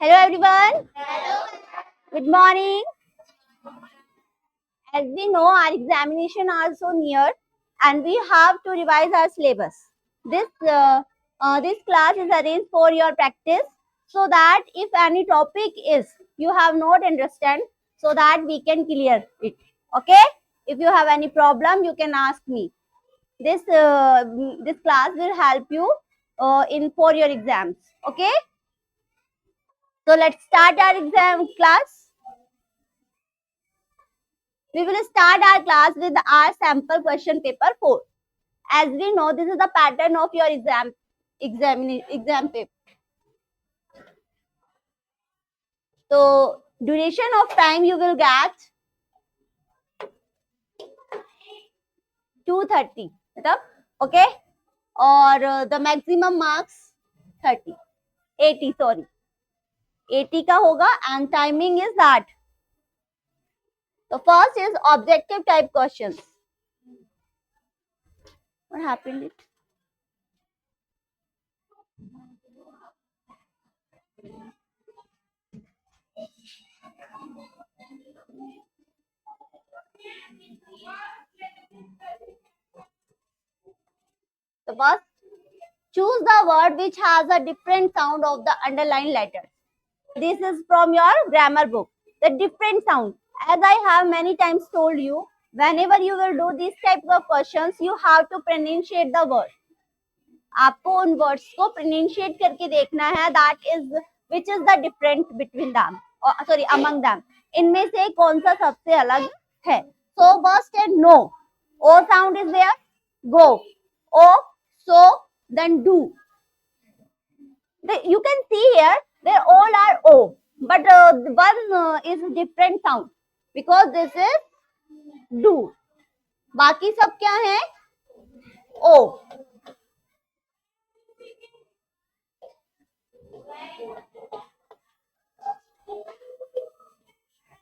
Hello everyone. Good morning. As we know, our examination are so near and we have to revise our syllabus. This class is arranged for your practice so that if any topic is you have not understand, so that we can clear it. Okay? If you have any problem, you can ask me. This class will help you in for your exams. Okay? So let's start our exam class. We will start our class with our sample question paper 4. As we know, this is the pattern of your exam paper. So duration of time you will get 230. Okay? Or the maximum marks 30. 80 sorry. 80 का होगा and timing is that. So first is objective type questions. What happened? So first, choose the word which has a different sound of the underlined letters. This is from your grammar book. The different sound. As I have many times told you, whenever you will do these types of questions, you have to pronunciate the word. आपको उन words को pronunciate करके देखना है that is which is the difference between them. Sorry, among them. इनमें से कौन सा सबसे अलग है? So first is no. O sound is there. Go. O, so, then do. You can see here, they all are O, but one is different sound because this is do. बाकी सब क्या है? O.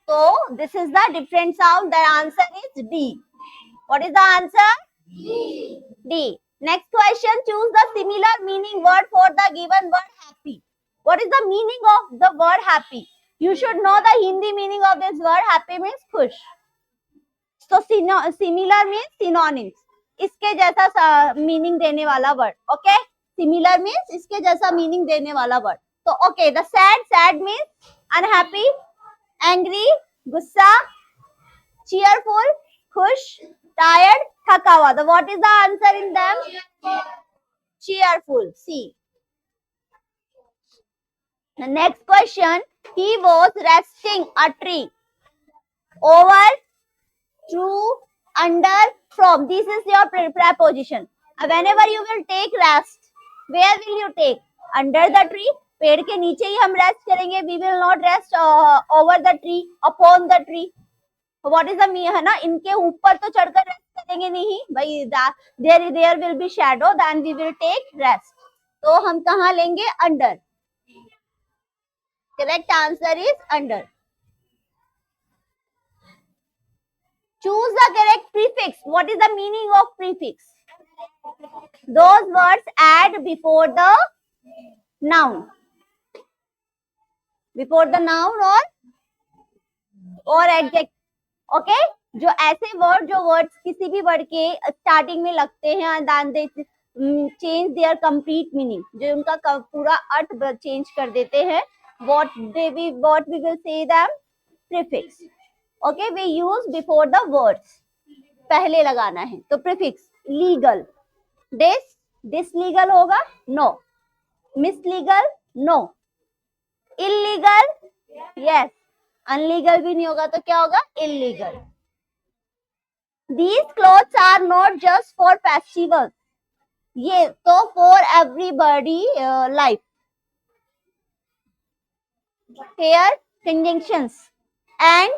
So this is the different sound. The answer is D. What is the answer? D. D. Next question, choose the similar meaning word for the given word happy. What is the meaning of the word happy? You should know the Hindi meaning of this word. Happy means खुश. So similar means synonyms. इसके जैसा meaning देने वाला word. Okay? Similar means इसके जैसा meaning देने वाला word. So okay, the sad means unhappy, angry, गुस्सा, cheerful, खुश, tired, थका हुआ. So what is the answer in them? Cheerful. C. The next question, he was resting a tree. Over, through, under, from. This is your preposition. Whenever you will take rest, where will you take? Under the tree. पेड़ के नीचे ही हम rest करेंगे. We will not rest over the tree, upon the tree. What is the meaning? है ना, इनके ऊपर तो चढ़कर रेस्ट करेंगे नहीं भाई. There will be shadow, then we will take rest. तो हम कहाँ लेंगे? Under. Correct answer is under. Choose the correct prefix. What is the meaning of prefix? Those words add before the noun. Before the noun or adjective. Okay? जो ऐसे word जो words किसी भी word के स्टार्टिंग में लगते हैं then they change their complete meaning. जो उनका पूरा अर्थ चेंज कर देते हैं. What we will say them? Prefix. Okay, we use before the words. पहले लगाना है तो prefix. Legal. This legal होगा? No. Mislegal? No. Illegal? Yes. Unlegal भी नहीं होगा तो क्या होगा? Illegal. These clothes are not just for festivals. ये तो for everybody life. Here conjunctions and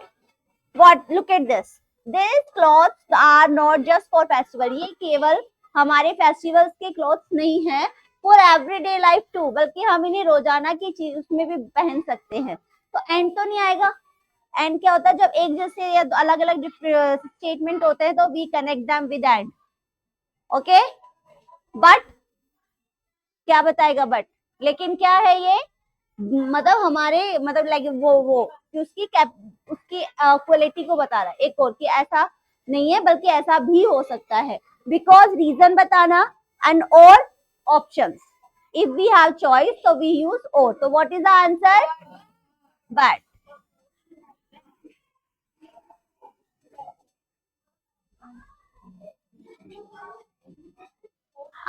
what? Look at this. These clothes are not just for festival. ये केवल हमारे festivals के clothes नहीं है, for everyday life too. बल्कि हम इन्हें रोजाना की चीज उसमें भी पहन सकते हैं. तो and तो नहीं आएगा. And क्या होता है जब एक जैसे या अलग अलग स्टेटमेंट होते हैं तो we connect them with and. Okay? But क्या बताएगा but? लेकिन क्या है ये? मतलब हमारे मतलब लाइक वो कि उसकी क्वालिटी को बता रहा है। एक और कि ऐसा नहीं है बल्कि ऐसा भी हो सकता है, बिकॉज रीजन बताना and or options. If we have choice तो वी यूज और। तो what is the answer? But.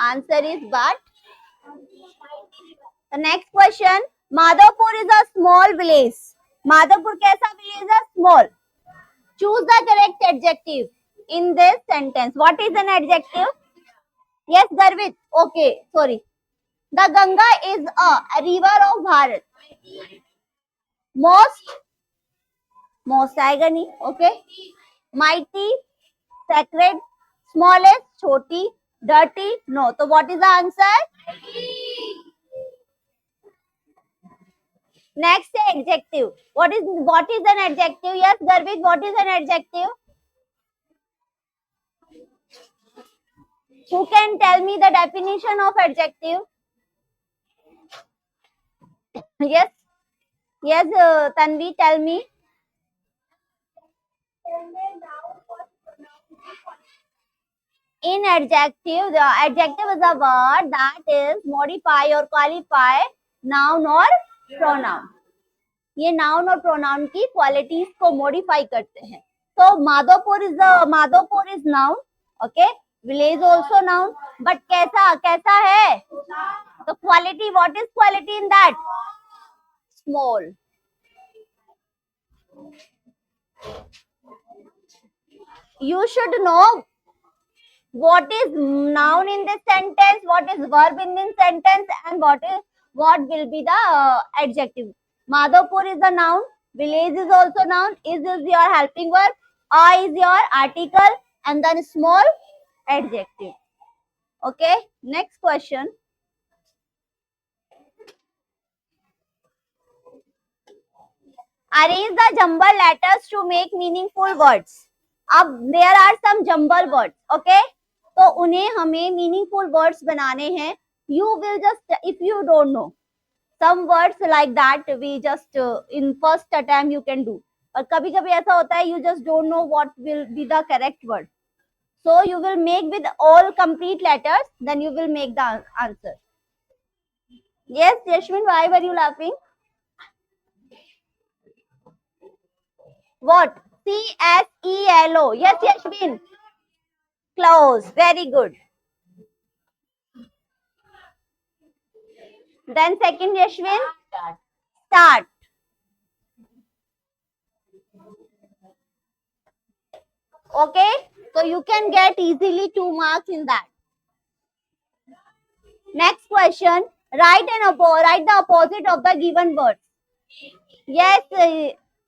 Answer is but. The next question. Madhavpur is a small village. Madhavpur कैसा village है? Small. Choose the correct adjective in this sentence. What is an adjective? Yes, Garvit. Okay, sorry. The Ganga is a river of Bharat. Most आएगा नहीं. Okay. Mighty, sacred, smallest, छोटी, dirty. No. So what is the answer? Next adjective. What is an adjective? Yes, Garvit. What is an adjective? Who can tell me the definition of adjective? Yes, yes, Tanvi, tell me. In adjective, the adjective is a word that is modify or qualify noun or pronoun. ये noun और pronoun की qualities को modify करते हैं. So Madhopur is noun, okay? Village also noun, but कैसा है? The quality, what is quality in that? Small. You should know what is noun in this sentence, what is verb in this sentence, and what will be the adjective. Madhopur is a noun, village is also noun, is your helping verb, is your article, and then small adjective. Okay, next question. Arrange the jumbled letters to make meaningful words. अब there are some jumbled words, okay? तो उन्हें हमें meaningful words बनाने हैं. You will just, if you don't know some words like that, we just in first attempt you can do, और कभी कभी ऐसा होता है you just don't know what will be the correct word, so you will make with all complete letters, then you will make the answer. Yes, Yashwin, why were you laughing? What? CSELO. Yes, Yashwin. Close. Very good. Then second, Yashwin. Start. Okay. So you can get easily 2 marks in that. Next question. Write the opposite of the given word. Yes,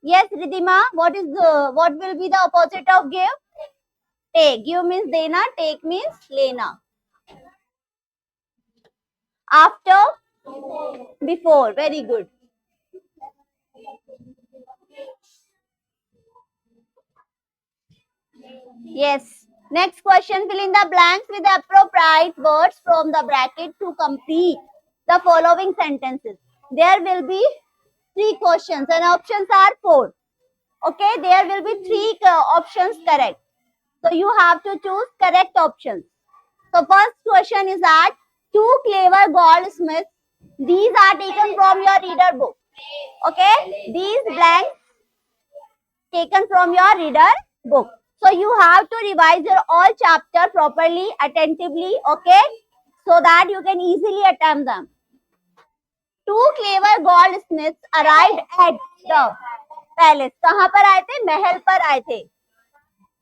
yes, Ridhima. What will be the opposite of give? Take. Give means dena. Take means lena. After, before. Very good. Yes. Next question, fill in the blanks with the appropriate words from the bracket to complete the following sentences. There will be 3 questions and options are 4. Okay, there will be 3 options correct. So you have to choose correct options. So first question is that 2 clever goldsmiths. These are taken from your reader book. Okay, these blanks taken from your reader book. So you have to revise your all chapter properly, attentively, okay? So that you can easily attempt them. 2 clever goldsmiths arrived at the palace. कहाँ पर आए थे? महल पर आए थे.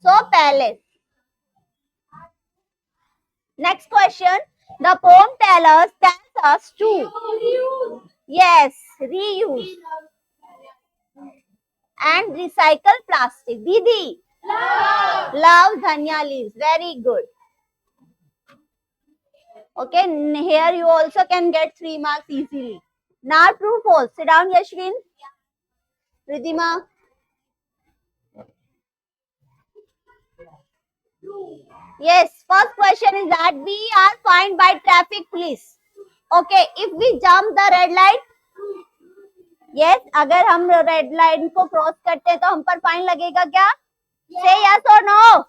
So palace. Next question. The poem tells us to, yes, reuse and recycle plastic. Didi. Love Dhanya leaves. Very good. Okay, here you also can get 3 marks easily. Now true, false. Sit down, Yashwin. Ridhima. Yes, first question is that we are fined by traffic police. Okay, if we jump the red light, yes, अगर हम red line को cross करते हैं तो हम पर fine लगेगा क्या? से यस और no?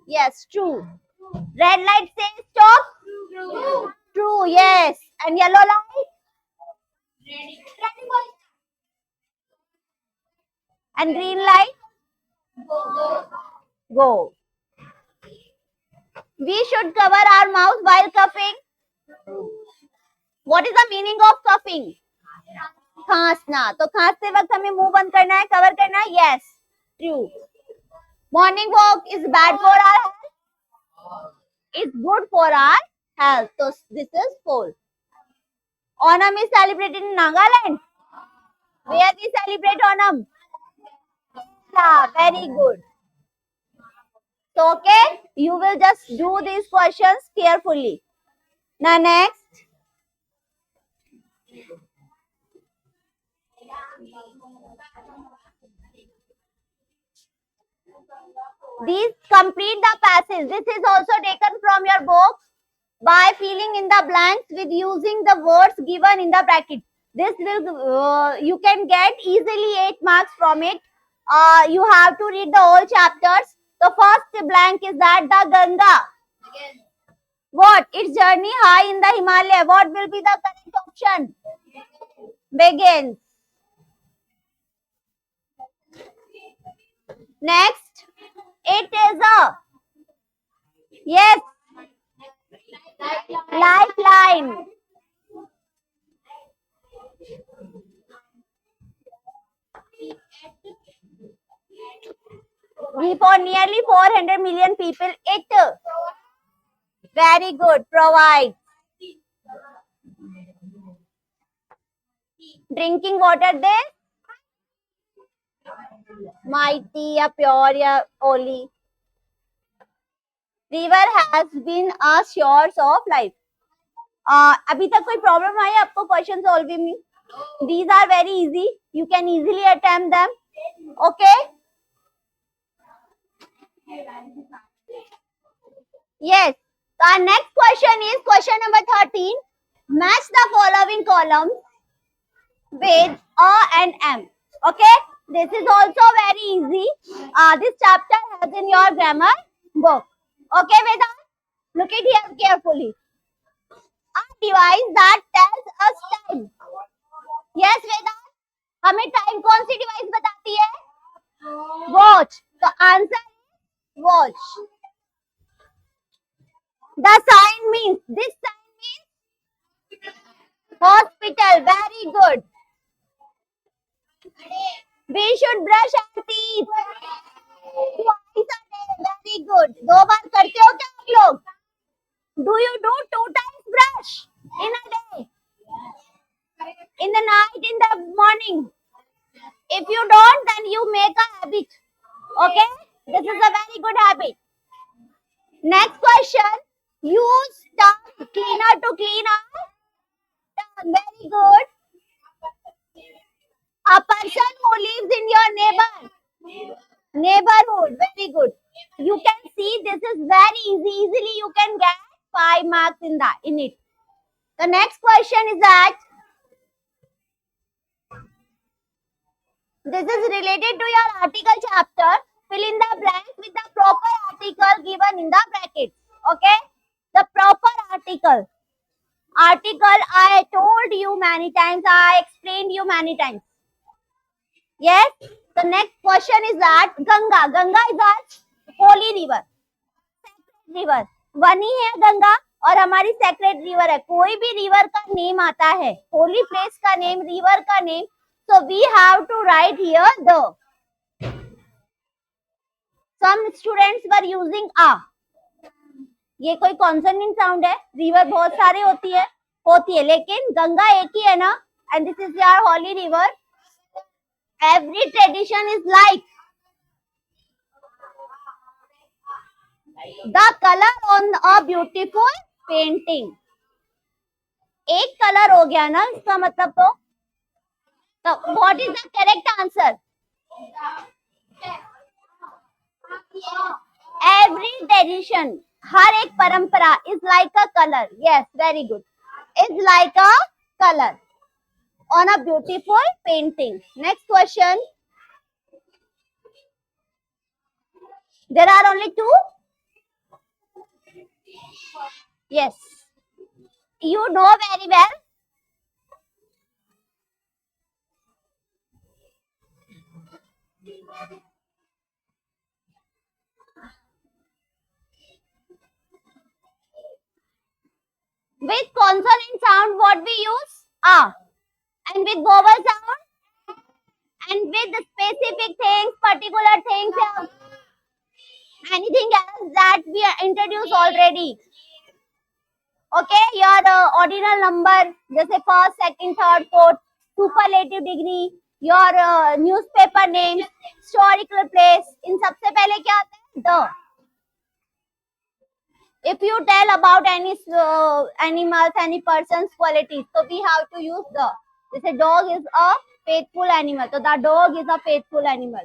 Yes, true. Red light से stop? True. Yes. And yellow light? And green light? Go. We should cover our mouth while coughing. What is the meaning of coughing? खांसना. तो खांसते वक्त हमें मुंह बंद करना है, कवर करना है. Yes, true. Morning walk is bad for our health. It's good for our health. So this is 4. Onam is celebrated in Nagaland. Where we celebrate Onam? Yeah, very good. So okay, you will just do these questions carefully. Now next. These complete the passage. This is also taken from your book by filling in the blanks with using the words given in the bracket. This will you can get easily 8 marks from it. You have to read the whole chapters. The first blank is that the Ganga. What? Its journey high in the Himalaya. What will be the correct option? Begins. Next, it is a, yes, lifeline. We for nearly 400 million people, it. Very good. Provide. Drinking water there. Mighty या pure या holy. River has been a source of life. अभी तक कोई problem आई आपको question solving में? These are very easy. You can easily attempt them. Okay. Yes. So our next question is question number 13. Match the following columns with A and M. Okay. This is also very easy. This chapter has in your grammar book. Okay, Vedant? Look at here carefully. A device that tells us time. Yes, Vedant? हमें time कौन सी device बताती है? Watch. तो answer watch. The sign means, this sign means hospital. Very good. We should brush our teeth twice a day. Very good. 2 बार करते हो क्या आप लोग? Do you do 2 times brush in a day? In the night, in the morning. If you don't, then you make a habit. Okay? This is a very good habit. Next question. Use tongue cleaner to clean our tongue. Very good. A person who lives in your neighborhood. Very good. You can see this is very easy. Easily you can get 5 marks in it. The next question is that this is related to your article chapter. Fill in the blanks with the proper article given in the brackets. Okay? The proper article. Article I told you many times. I explained you many times. Yes? The next question is that Ganga. Ganga is a holy river. Sacred river. One ही है गंगा और हमारी secret river है. कोई भी river का name आता है, होली प्लेस का नेम, रिवर का name, so we have to write here the. Some students were using a. ये कोई कॉन्सोनेंट साउंड है. रिवर बहुत सारे होती है लेकिन गंगा एक ही है ना. And this is your holy river. Every tradition is like the colour on a beautiful painting. एक कलर हो गया ना इसका मतलब. तो what is the correct answer? Every tradition, हर एक परंपरा is like a colour. Yes, very good. Is like a colour. on a beautiful painting. Next question. There are only two? Yes. You know very well. With consonant sound, what we use? A. And with vowel sound, and with the specific things, particular things, anything else that we introduced already. Okay, your ordinal number, जैसे first, second, third, fourth, superlative degree, your newspaper names, historical place, इन सबसे पहले क्या आता है? The. If you tell about any animals, any person's qualities, so we have to use the. जैसे dog is a faithful animal, so the dog is a faithful animal.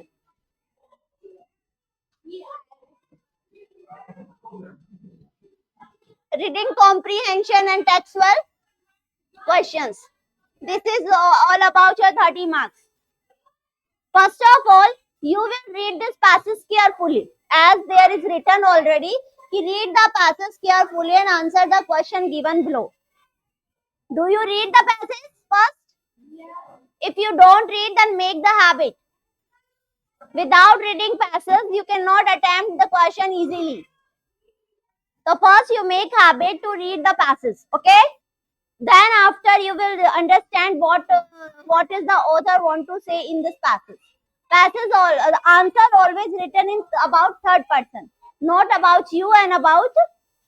Reading comprehension and textual questions. This is all about your 30 marks. First of all, you will read this passage carefully. As there is written already, read the passage carefully and answer the question given below. Do you read the passage first? If you don't read, then make the habit. Without reading passage, you cannot attempt the question easily. So first you make habit to read the passage, okay? Then after you will understand what is the author want to say in this passage. Passage all the answer always written in about third person, not about you and about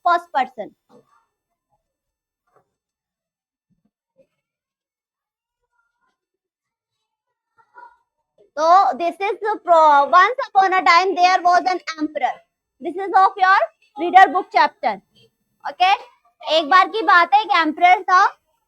first person. So this is the once upon a time there was an emperor. This is of your reader book chapter. Okay? एक बार की बात है, एक emperor था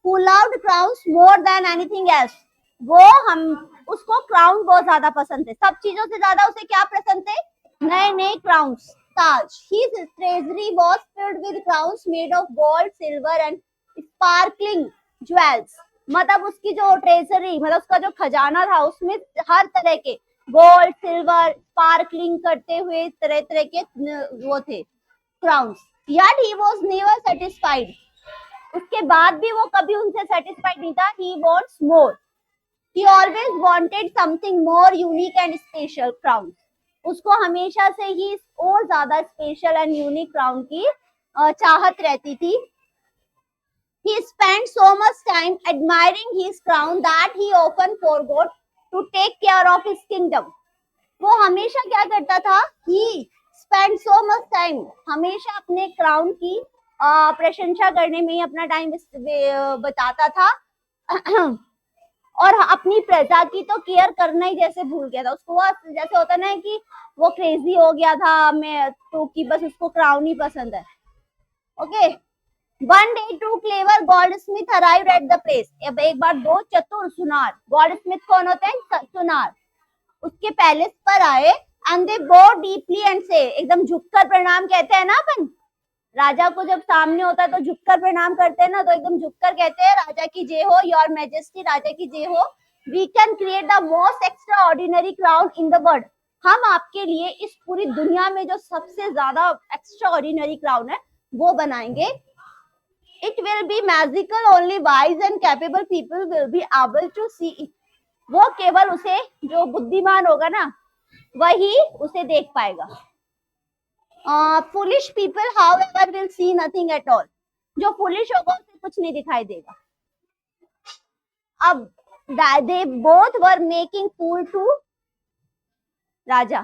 who loved crowns more than anything else. वो हम उसको crown बहुत ज्यादा पसंद थे, सब चीजों से ज्यादा उसे क्या पसंद थे? नए नए crowns, Taj. His treasury was filled with crowns made of gold, silver and sparkling jewels. मतलब उसकी जो ट्रेजरी, मतलब उसका जो खजाना था उसमें हर तरह के गोल्ड, सिल्वर, स्पार्कलिंग करते हुए तरह तरह के वो थे crowns. Yet he was never satisfied. उसके बाद भी वो कभी उनसे satisfied नहीं था. He wants more. He always wanted something more unique and special crowns. उसको हमेशा से ही और ज्यादा स्पेशल एंड यूनिक क्राउन की चाहत रहती थी. He spent so much time admiring his crown that he often forgot to take care of his kingdom. वो हमेशा क्या करता था? He spent so much time, हमेशा अपने क्राउन की प्रशंसा करने में ही अपना टाइम बताता था और अपनी प्रजा की तो केयर करना ही जैसे भूल गया था. उसको जैसे होता ना कि वो क्रेजी हो गया था मैं तो कि बस उसको क्राउन ही पसंद है. Okay. One day two clever goldsmith arrived at the place. अब एक बार दो चतुर सुनार, goldsmith कौन होते हैं? सुनार. उसके पैलेस पर आए and they bow deeply and say, एकदम झुककर प्रणाम कहते हैं ना अपन, राजा को जब सामने होता है तो झुककर प्रणाम करते हैं ना, तो एकदम झुककर कहते हैं राजा की जय हो, योर मैजेस्टी, राजा की जय हो. We can create the most extraordinary crown in the world. हम आपके लिए इस पूरी दुनिया में जो सबसे ज्यादा एक्स्ट्रा ऑर्डिनरी क्राउन है वो बनाएंगे. It will be magical, only wise and capable people will be able to see it. वो केवल उसे जो बुद्धिमान होगा ना वही उसे देख पाएगा. Foolish people however will see nothing at all. जो foolish होगा उसे कुछ नहीं दिखाई देगा. अब they both were making fool to Raja,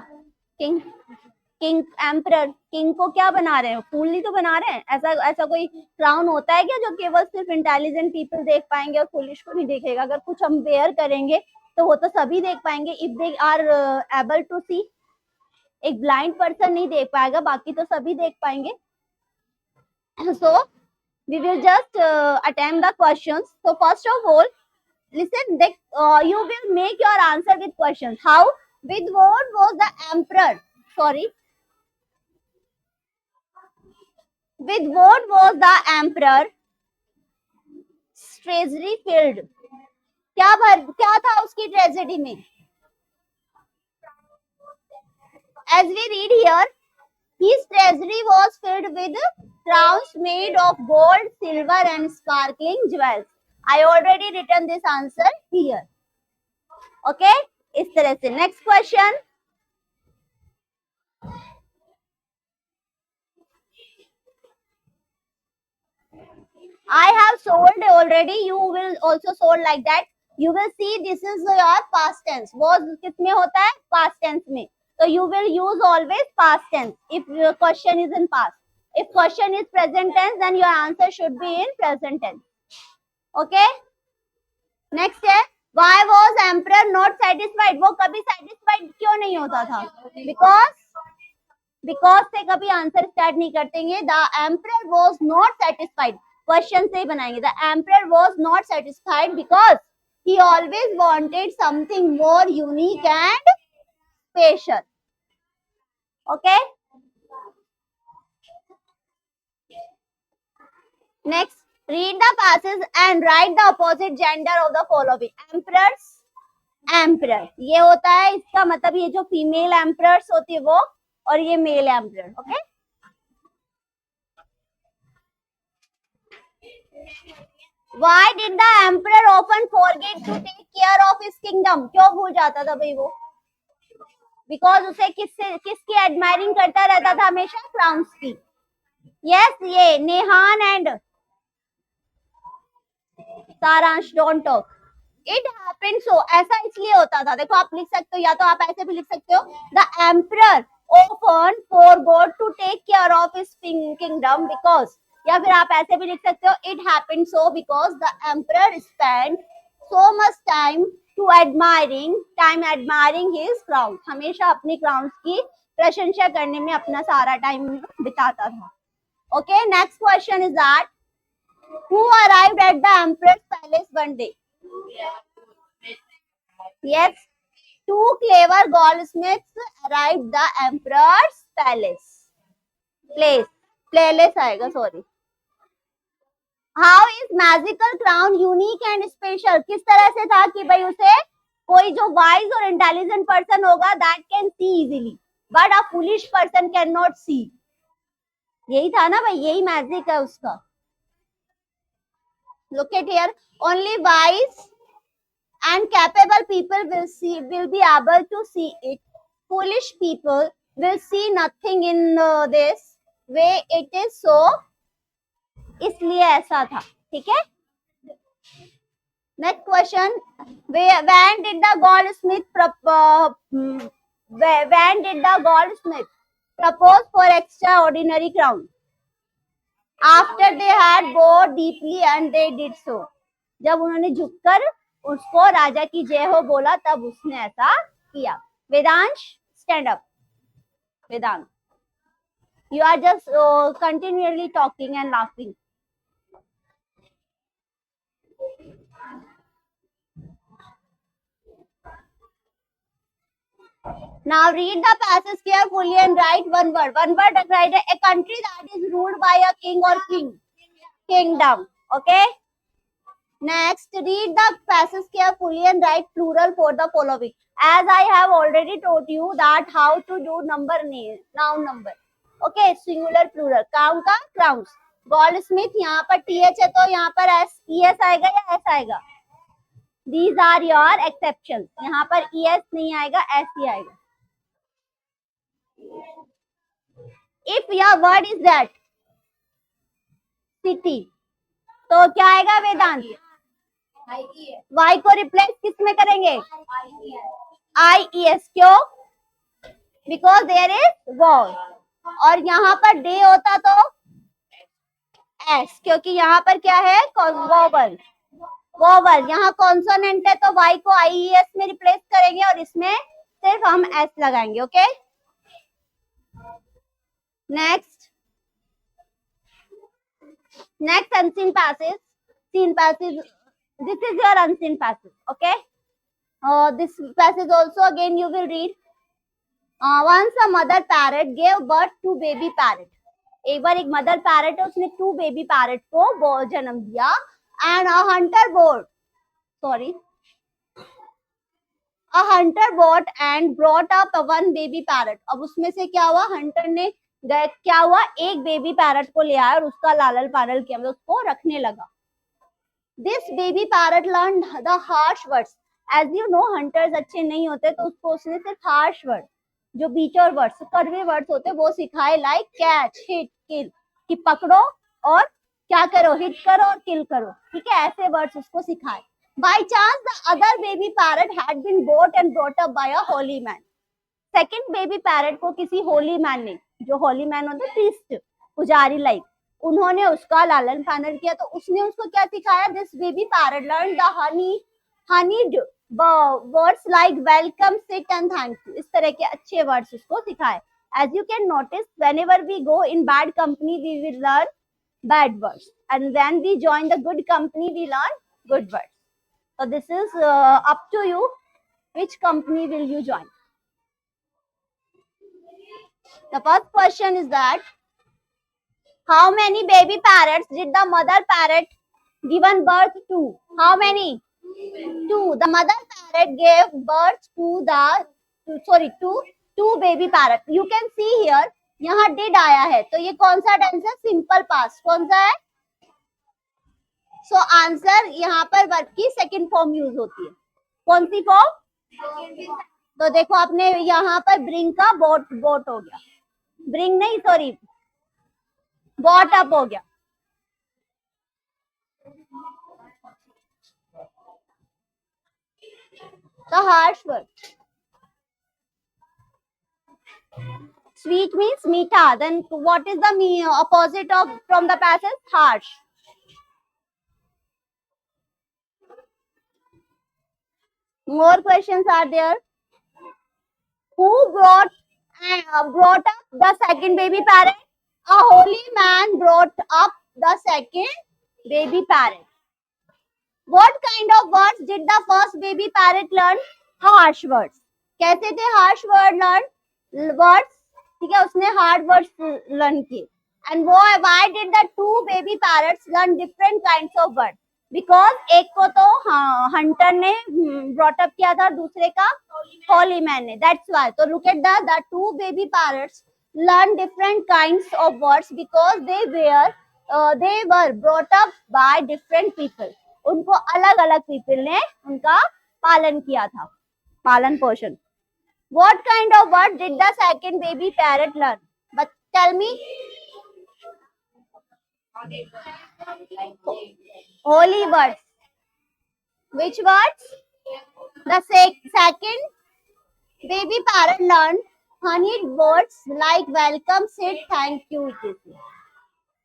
king, emperor. King को क्या बना रहे हैं? फूल ही तो बना रहे हैं. ऐसा कोई क्राउन होता है क्या जो केवल सिर्फ इंटेलिजेंट पीपल देख पाएंगे और फुलिश को नहीं देखेगा? अगर कुछ हम वेयर करेंगे तो वो तो सभी देख पाएंगे. If they are able to see, एक ब्लाइंड पर्सन नहीं देख पाएगा, बाकी तो सभी देख पाएंगे. So we will just attempt the questions. So first of all listen, you will make your answer with questions. How? With what was the emperor? Sorry. With what was the emperor treasury filled? क्या था उसकी tragedy में? As we read here, his treasury was filled with crowns made of gold, silver and sparkling jewels. I already written this answer here. Okay, इस तरह से. Next question. I have sold already. You will also sold like that. You will see this is your past tense. Was किसमें होता है? Past tense में. So you will use always past tense if your question is in past. If question is present tense, then your answer should be in present tense. Okay. Next है, why was emperor not satisfied? वो कभी satisfied क्यों नहीं होता था? Because से कभी answer start नहीं करतेंगे. The emperor was not satisfied. Question से ही बनाएंगे. The emperor was not satisfied because he always wanted something more unique and special. Okay. Next, read the passage and write the opposite gender of the following. Emperors, emperor, ये होता है, इसका मतलब ये जो female emperors होती है वो, और ये male emperor. Okay. Why did the emperor often forget to take care of his kingdom? क्यों भूल जाता था भाई वो? Because उसे किसकी एडमायरिंग करता रहता था हमेशा? क्राउन्स की. यस, ये नेहान एंड सारांश don't talk. It happened so, ऐसा इसलिए होता था. देखो आप लिख सकते हो, या तो आप ऐसे भी लिख सकते हो, the emperor often forgot to take care of his kingdom because, या फिर आप ऐसे भी लिख सकते हो, it happened so because the emperor spent so much time admiring his crown. हमेशा अपनी क्राउन की प्रशंसा करने में अपना सारा टाइम बिताता था. Okay, next question is that who arrived at the emperor's palace one day? Yes, two clever goldsmiths arrived the emperor's palace. Palace आएगा, sorry. How is magical crown unique and special? किस तरह से था कि भाई उसे कोई जो wise और intelligent person होगा that can see easily, but a foolish person cannot see. यही था ना भाई, यही मैजिक है उसका. Look at here, only wise and capable people will be able to see it. Foolish people will see nothing in this way. It is so, इसलिए ऐसा था. ठीक है. Next question, when did the goldsmith propose for extraordinary crown? After they had bowed deeply and they did so. जब उन्होंने झुककर उसको राजा की जय हो बोला तब उसने ऐसा किया. Vedansh, stand up. Vedant, you are just continually talking and laughing. Now read the passage carefully and write one word. One word, write a country that is ruled by a king or kingdom. Okay. Next, read the passage carefully and write plural for the following. As I have already told you that how to do number name, noun number. Okay, singular plural. Crown का crowns. Goldsmith यहाँ पर th है तो यहाँ पर es आएगा या s आएगा? These are your exceptions. यहाँ पर es नहीं आएगा, s ही आएगा. If your word is that city, तो क्या आएगा वेदांत? y को रिप्लेस किस में करेंगे? IES. क्यों? Because there is wall. और यहाँ पर डे होता तो एस, क्योंकि यहाँ पर क्या है? वोवल. यहाँ कॉन्सोनेंट है तो y को IES में रिप्लेस करेंगे और इसमें सिर्फ हम s लगाएंगे. Okay. Next unseen passage. Seen passage. This is your unseen passage. Okay. This passage also again you will read. Once a mother parrot gave birth to baby parrot. एक बार एक mother parrot है, उसने 2 baby parrot को जन्म दिया. And a Hunter board, sorry, A hunter bought and brought up a one baby parrot. अब उसमें से क्या हुआ, हंटर ने क्या हुआ, एक बेबी पैरट को ले आया और उसका लालन पालन किया, मतलब उसको रखने लगा. This baby parrot learned the harsh words. As you know, hunters अच्छे नहीं होते तो उसको उसने सिर्फ harsh words, जो बीचर वर्ड्स, कड़वे वर्ड्स होते वो सिखाए, लाइक कैच, हिट, किल, कि पकड़ो और क्या करो, हिट करो और किल करो. ठीक है, ऐसे वर्ड्स उसको सिखाए. By chance, the other baby parrot had been bought and brought up by a holy man. Second baby parrot को किसी होली मैन ने, जो होली मैन होते प्रीस्ट, पुजारी लाइक, उन्होंने उसका लालन पालन किया. तो उसने उसको क्या सिखाया, this baby parrot learn the honeyed words like welcome, sit and thank you. इस तरह के अच्छे वर्ड्स उसको सिखाए. As you can notice, whenever we go in bad company we will learn bad words, and when we join the good company we learn good words. So this is up to you, which company will you join. The first question is that how many baby parrots did the mother parrot given birth to? How many? Two. The mother parrot gave birth to two baby parrots. You can see here, यहाँ did आया है, तो ये कौन सा tense है, simple past. कौन सा है? सो आंसर यहाँ पर वर्ब की सेकंड फॉर्म यूज होती है. कौन सी फॉर्म? तो देखो आपने यहाँ पर ब्रिंग का बोट हो गया, ब्रिंग नहीं सॉरी बॉट अप हो गया. The harsh word. Sweet means meetha. Then what is the opposite of from the passage? Harsh. More questions are there. Who brought up the second baby parrot? A holy man brought up the second baby parrot. What kind of words did the first baby parrot learn? Harsh words. कैसे थे harsh word learn? Words, ठीक है, उसने hard words learn किए. And why did the two baby parrots learn different kinds of words? Because एक को तो hunter ने brought up किया था, दूसरे का holy man ने. That's why. तो look at the two baby parrots learn different kinds of words because they were brought up by different people. उनको अलग अलग पीपल ने उनका पालन किया था, पालन पोषण. What kind of word did the second baby parrot learn? But tell me. Holy words. Which words? The second baby parrot learned honeyed words like welcome, sit, thank you, etc.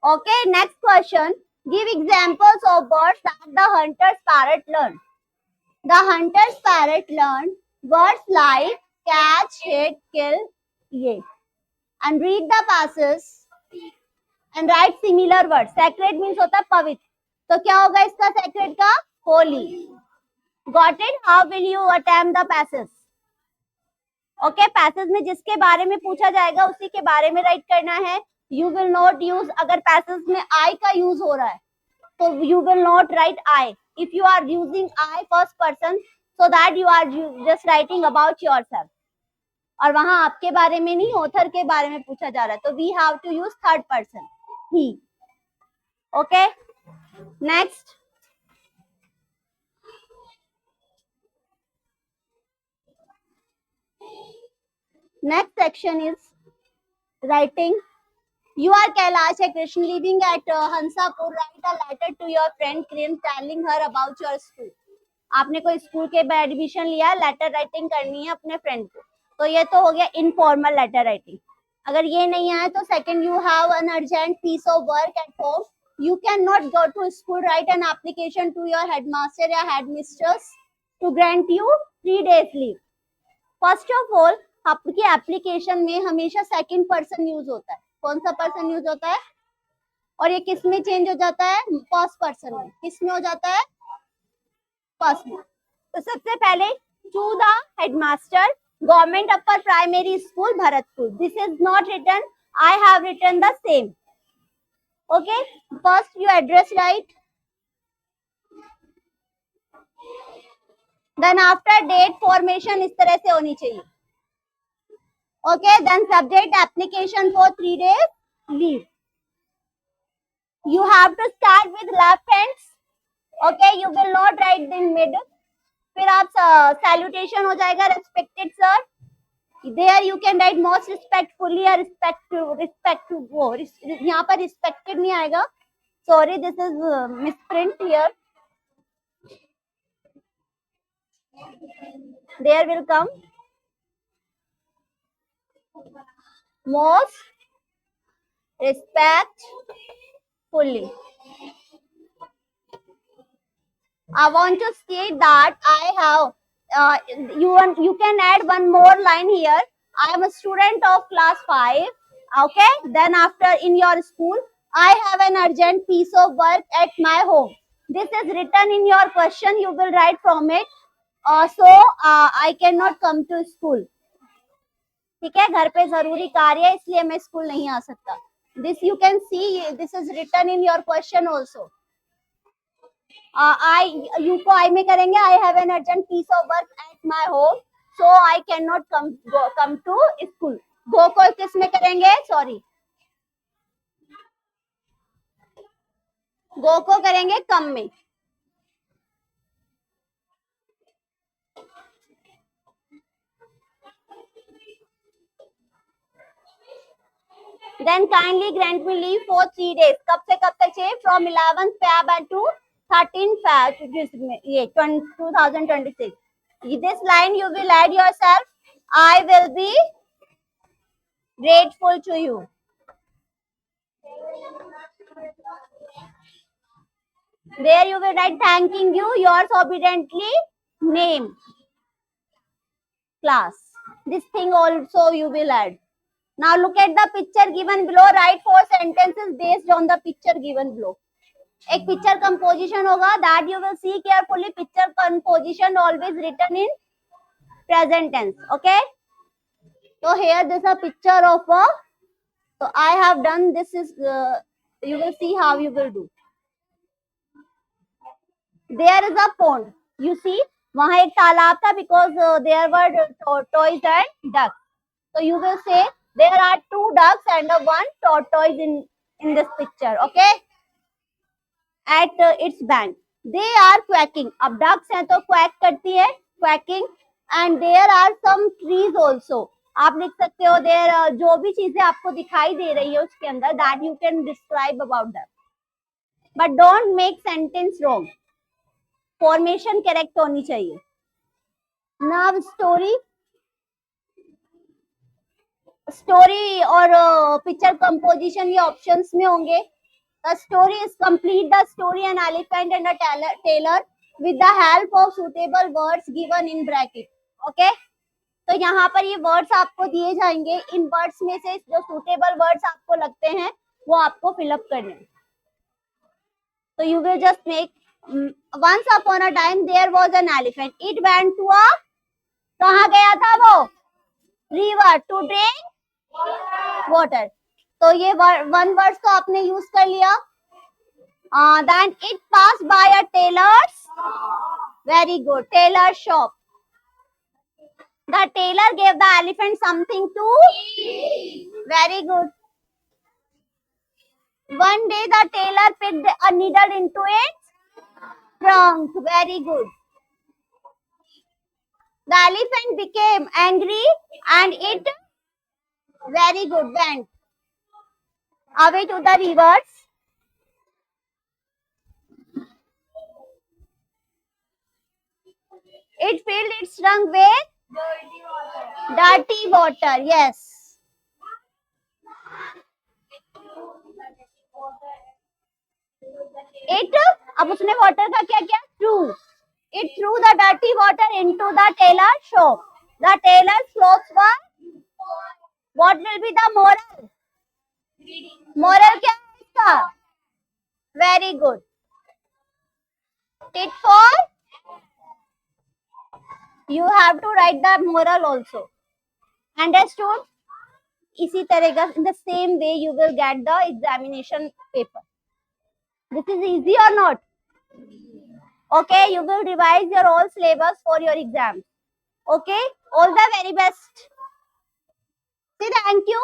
Okay, next question. Give examples of words that the hunter's parrot learned. The hunter's parrot learned words like catch, hit, kill, ये. And read the passages and write similar words. Sacred means होता है पवित्र. तो क्या होगा इसका sacred का? Holy. Got it? How will you attempt the passage? Okay, passage में जिसके बारे में पूछा जाएगा उसी के बारे में write करना है. You will not use, अगर passage में I का use हो रहा है तो you will not write I. If you are using I first person, so that you are just writing about yourself. और वहां आपके बारे में नहीं, ऑथर के बारे में पूछा जा रहा है, तो we have to use third person, he. Okay, next. Next section is writing. You are Kailash Krishna living at Hansapur. Write a letter to your friend Kiran telling her about your school. आपने कोई school के admission लिया, letter writing करनी है अपने friend को. तो ये तो हो गया इनफॉर्मल लेटर राइटिंग. अगर ये नहीं आया तो second, you have an urgent piece of work at home. You cannot go to school. Write an application to your headmaster या headmistress to grant you 3 days leave. First of all, आपकी application में हमेशा second person use होता है. कौन सा person use होता है? और ये किस में चेंज हो जाता है? फर्स्ट पर्सन में. किस में हो जाता है? फर्स्ट में. तो सबसे पहले to the headmaster, government upper primary school Bharatpur. This is not written, I have written the same. Okay, first you address right. Then after date formation इस तरह से होनी चाहिए. Okay, then subject application for 3 days leave. You have to start with left hands. Okay, you will not write in mid. फिर आप salutation हो जाएगा respected sir. There you can write most respectfully or respect वो यहाँ पर respected नहीं आएगा. Sorry, this is misprint here. There will come most respectfully. I want to state that I have you can add one more line here. I am a student of class 5. Okay, then after in your school, I have an urgent piece of work at my home. This is written in your question. You will write from it. I cannot come to school. ठीक है, घर पे जरूरी कार्य है इसलिए मैं school नहीं आ सकता. This you can see. This is written in your question also. You को आई में करेंगे. I have an urgent piece of work at my home so I can not come to school. Go को किस में करेंगे? Sorry, गो को करेंगे कम में. Then kindly grant me leave for 3 days. कब से कब तक चाहिए? From 11th Feb to 13th Feb ये 2026. This line you will add yourself. I will be grateful to you. There you will write thanking you. Yours obediently name class. This thing also you will add. Now look at the picture given below. Write 4 sentences based on the picture given below. एक picture composition होगा. That you will see carefully. Picture composition always written in present tense. Okay. So here this is a picture of a. So I have done this is. You will see how you will do. There is a pond. You see, वहाँ एक तालाब था because there were tortoise and ducks. So you will say there are 2 ducks and one tortoise in this picture. Okay. At its bank, they are quacking. अब ducks हैं तो quack करती है, quacking. And there are some trees also. आप लिख सकते हो there जो भी चीजें आपको दिखाई दे रही है उसके अंदर that you can describe about them. But don't make sentence wrong. Formation correct होनी चाहिए. नाउ स्टोरी और पिक्चर कंपोजिशन ये ऑप्शंस में होंगे. The story is complete the story an elephant and a tailor with the help of suitable words given in bracket. Okay, तो यहाँ पर ये वर्ड्स आपको दिए जाएंगे. इन वर्ड्स में से जो सुटेबल वर्ड्स आपको लगते हैं वो आपको फिलअप करने हैं. तो you will just make. Once upon a time there was an elephant. It went to a. कहाँ गया था वो? River to drink water. तो ये वन वर्ड तो आपने यूज कर लिया. Then it passed by a tailor's. Very good. Tailor shop. The tailor gave the elephant something to. Very good. One day the tailor picked a needle into its trunk. Very good. The elephant became angry and it. Very good. Went away to the rivers. It filled its trunk with dirty water. Yes. It. अब उसने water का क्या किया? Threw. It threw the dirty water into the tailor's shop. The tailor's clothes were. What will be the moral? Moral क्या है इसका? Very good. Tit for. You have to write the moral also. Understood? इसी तरह का in the same way you will get the examination paper. This is easy or not? Okay, you will revise your all syllabus for your exam. Okay, all the very best. Say thank you.